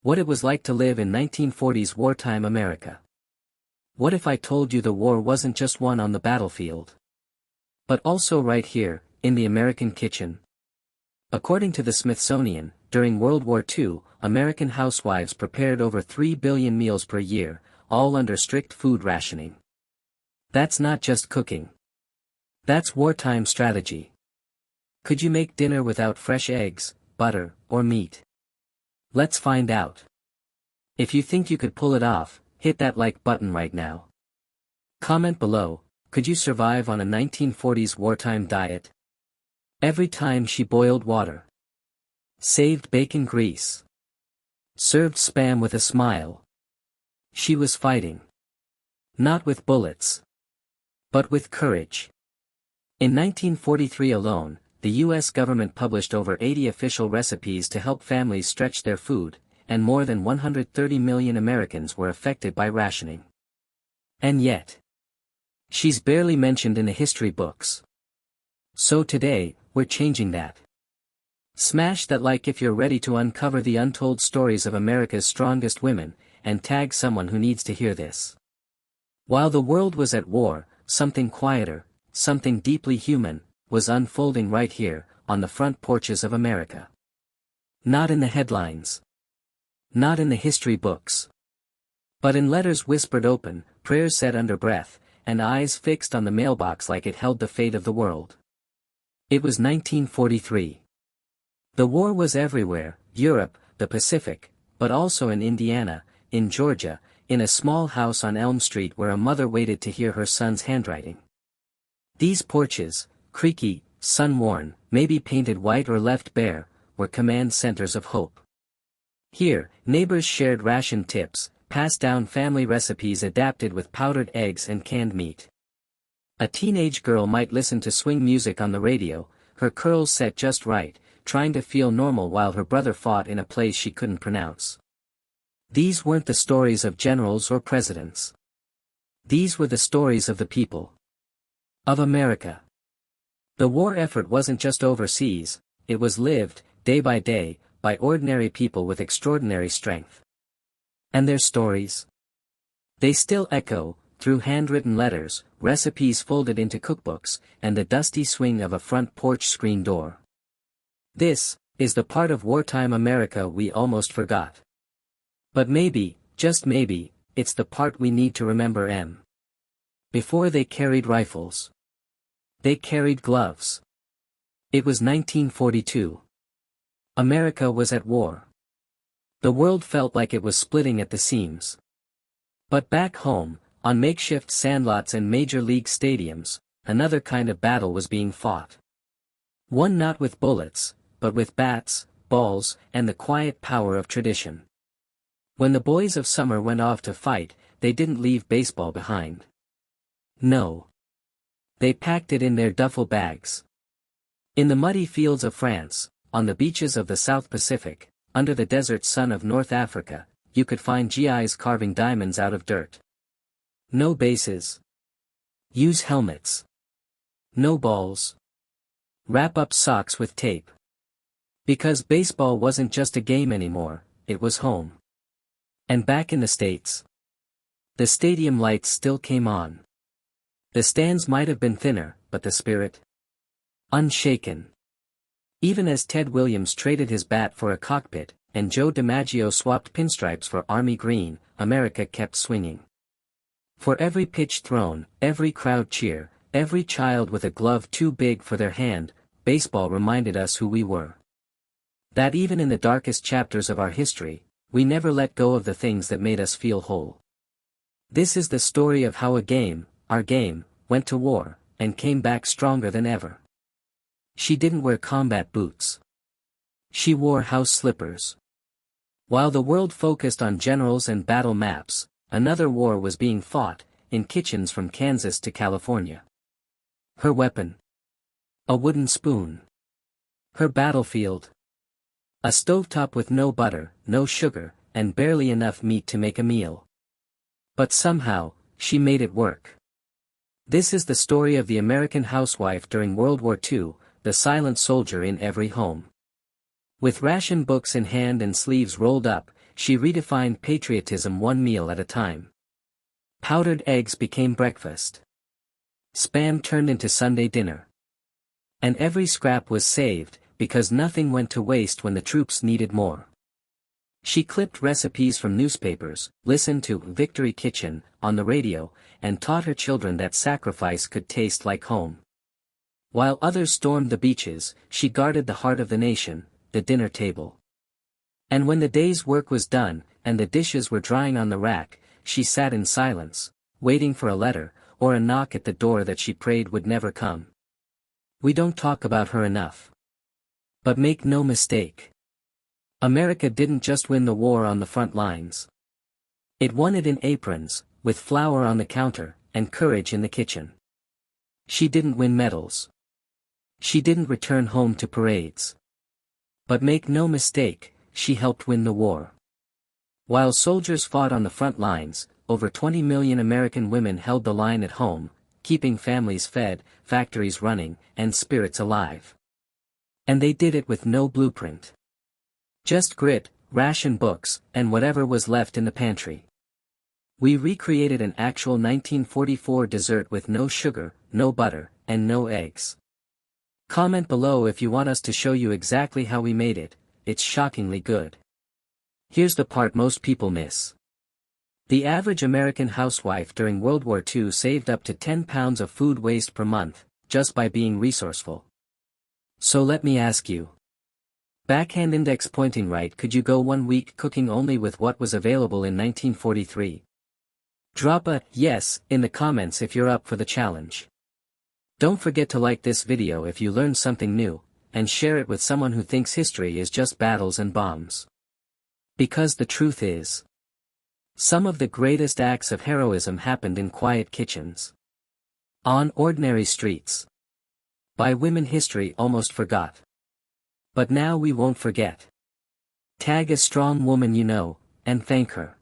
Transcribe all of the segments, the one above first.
What it was like to live in 1940s wartime America. What if I told you the war wasn't just won on the battlefield, but also right here, in the American kitchen? According to the Smithsonian, during World War II, American housewives prepared over 3 billion meals per year, all under strict food rationing. That's not just cooking. That's wartime strategy. Could you make dinner without fresh eggs, butter, or meat? Let's find out. If you think you could pull it off, hit that like button right now. Comment below, could you survive on a 1940s wartime diet? Every time she boiled water, saved bacon grease, served Spam with a smile, she was fighting. Not with bullets, but with courage. In 1943 alone, the U.S. government published over 80 official recipes to help families stretch their food, and more than 130 million Americans were affected by rationing. And yet, she's barely mentioned in the history books. So today, we're changing that. Smash that like if you're ready to uncover the untold stories of America's strongest women, and tag someone who needs to hear this. While the world was at war, something quieter, something deeply human, was unfolding right here, on the front porches of America. Not in the headlines. Not in the history books. But in letters whispered open, prayers said under breath, and eyes fixed on the mailbox like it held the fate of the world. It was 1943. The war was everywhere, Europe, the Pacific, but also in Indiana, in Georgia, in a small house on Elm Street where a mother waited to hear her son's handwriting. These porches, creaky, sun-worn, maybe painted white or left bare, were command centers of hope. Here, neighbors shared ration tips, passed down family recipes adapted with powdered eggs and canned meat. A teenage girl might listen to swing music on the radio, her curls set just right, trying to feel normal while her brother fought in a place she couldn't pronounce. These weren't the stories of generals or presidents. These were the stories of the people. Of America. The war effort wasn't just overseas, it was lived, day by day, by ordinary people with extraordinary strength. And their stories? They still echo, through handwritten letters, recipes folded into cookbooks, and the dusty swing of a front porch screen door. This is the part of wartime America we almost forgot. But maybe, just maybe, it's the part we need to remember. Before they carried rifles, they carried gloves. It was 1942. America was at war. The world felt like it was splitting at the seams. But back home, on makeshift sandlots and major league stadiums, another kind of battle was being fought. One not with bullets, but with bats, balls, and the quiet power of tradition. When the boys of summer went off to fight, they didn't leave baseball behind. No. They packed it in their duffel bags. In the muddy fields of France, on the beaches of the South Pacific, under the desert sun of North Africa, you could find GIs carving diamonds out of dirt. No bases. Use helmets. No balls. Wrap up socks with tape. Because baseball wasn't just a game anymore, it was home. And back in the States, the stadium lights still came on. The stands might have been thinner, but the spirit? Unshaken. Even as Ted Williams traded his bat for a cockpit, and Joe DiMaggio swapped pinstripes for army green, America kept swinging. For every pitch thrown, every crowd cheer, every child with a glove too big for their hand, baseball reminded us who we were. That even in the darkest chapters of our history, we never let go of the things that made us feel whole. This is the story of how a game, our game, went to war, and came back stronger than ever. She didn't wear combat boots. She wore house slippers. While the world focused on generals and battle maps, another war was being fought, in kitchens from Kansas to California. Her weapon? A wooden spoon. Her battlefield? A stovetop with no butter, no sugar, and barely enough meat to make a meal. But somehow, she made it work. This is the story of the American housewife during World War II, the silent soldier in every home. With ration books in hand and sleeves rolled up, she redefined patriotism one meal at a time. Powdered eggs became breakfast. Spam turned into Sunday dinner. And every scrap was saved, because nothing went to waste when the troops needed more. She clipped recipes from newspapers, listened to Victory Kitchen on the radio, and taught her children that sacrifice could taste like home. While others stormed the beaches, she guarded the heart of the nation, the dinner table. And when the day's work was done, and the dishes were drying on the rack, she sat in silence, waiting for a letter, or a knock at the door that she prayed would never come. We don't talk about her enough. But make no mistake. America didn't just win the war on the front lines. It won it in aprons, with flour on the counter, and courage in the kitchen. She didn't win medals. She didn't return home to parades. But make no mistake, she helped win the war. While soldiers fought on the front lines, over 20 million American women held the line at home, keeping families fed, factories running, and spirits alive. And they did it with no blueprint. Just grit, ration books, and whatever was left in the pantry. We recreated an actual 1944 dessert with no sugar, no butter, and no eggs. Comment below if you want us to show you exactly how we made it. It's shockingly good. Here's the part most people miss. The average American housewife during World War II saved up to 10 pounds of food waste per month, just by being resourceful. So let me ask you. Backhand index pointing right, could you go 1 week cooking only with what was available in 1943? Drop a yes in the comments if you're up for the challenge. Don't forget to like this video if you learned something new, and share it with someone who thinks history is just battles and bombs. Because the truth is, some of the greatest acts of heroism happened in quiet kitchens. On ordinary streets. By women history almost forgot. But now we won't forget. Tag a strong woman you know, and thank her.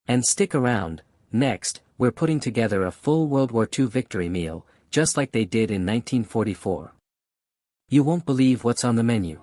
And stick around, next, we're putting together a full World War II victory meal, just like they did in 1944. You won't believe what's on the menu.